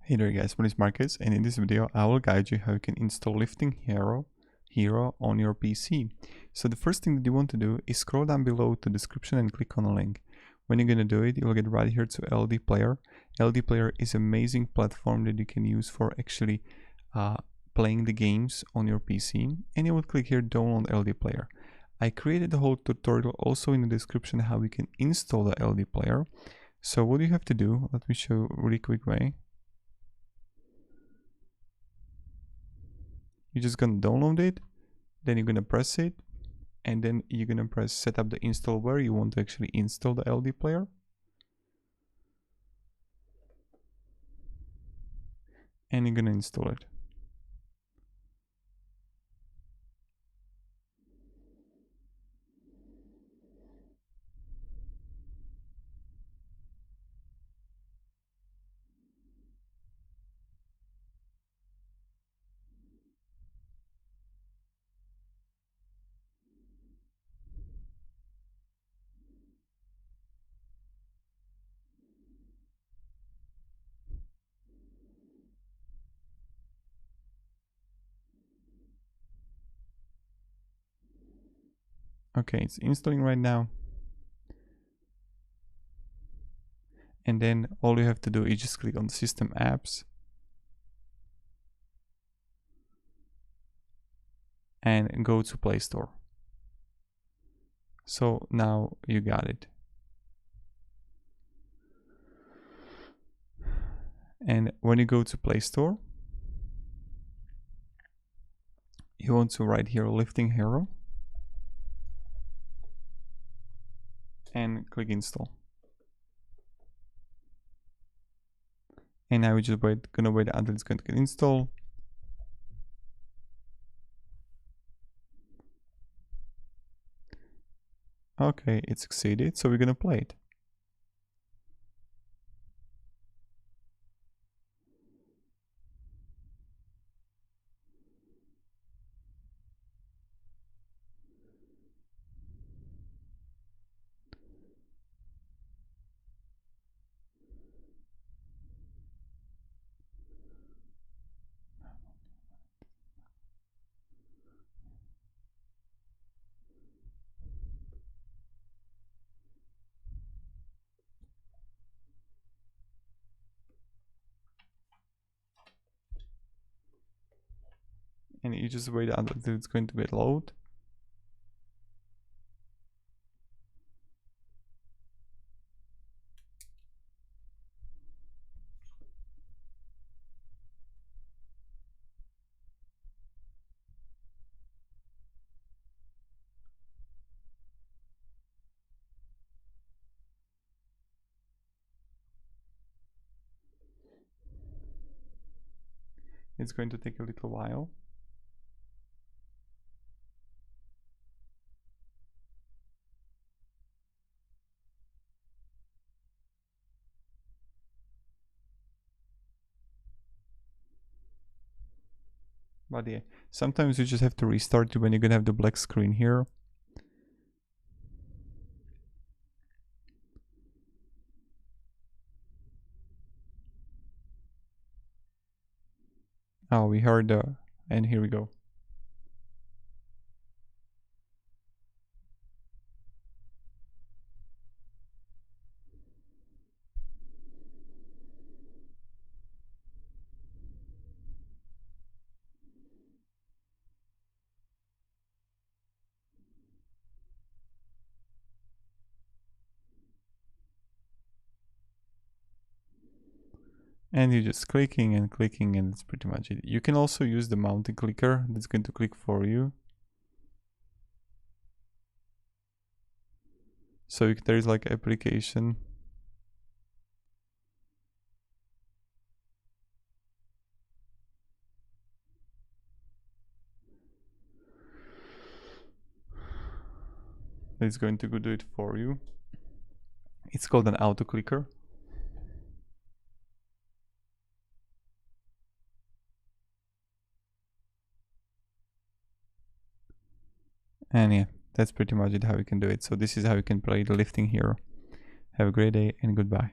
Hey there guys, my name is Marcus, and in this video I will guide you how you can install Lifting Hero on your PC. So the first thing that you want to do is scroll down below to the description and click on the link. When you're going to do it, you'll get right here to Ldplayer. Ldplayer is an amazing platform that you can use for actually playing the games on your PC, and you will click here download Ldplayer. I created the whole tutorial also in the description how we can install the Ldplayer. So what you have to do, let me show you a really quick way. You're just gonna download it, then you're gonna press it, and then you're gonna press set up the install where you want to actually install the Ldplayer. And you're gonna install it. Okay, it's installing right now. And then all you have to do is just click on System Apps and go to Play Store. So now you got it. And when you go to Play Store, you want to write here Lifting Hero and click install. And now we're just gonna wait until it's going to get installed. Okay, it succeeded, so we're gonna play it. And you just wait until it's going to get load. It's going to take a little while. But yeah, sometimes you just have to restart it when you're gonna have the black screen here. Oh, we heard and here we go. And you're just clicking and clicking, and that's pretty much it. You can also use the mountain clicker that's going to click for you. So there's like application. It's going to go do it for you. It's called an auto clicker. And yeah, that's pretty much it how you can do it. So this is how you can play the Lifting Hero. Have a great day and goodbye.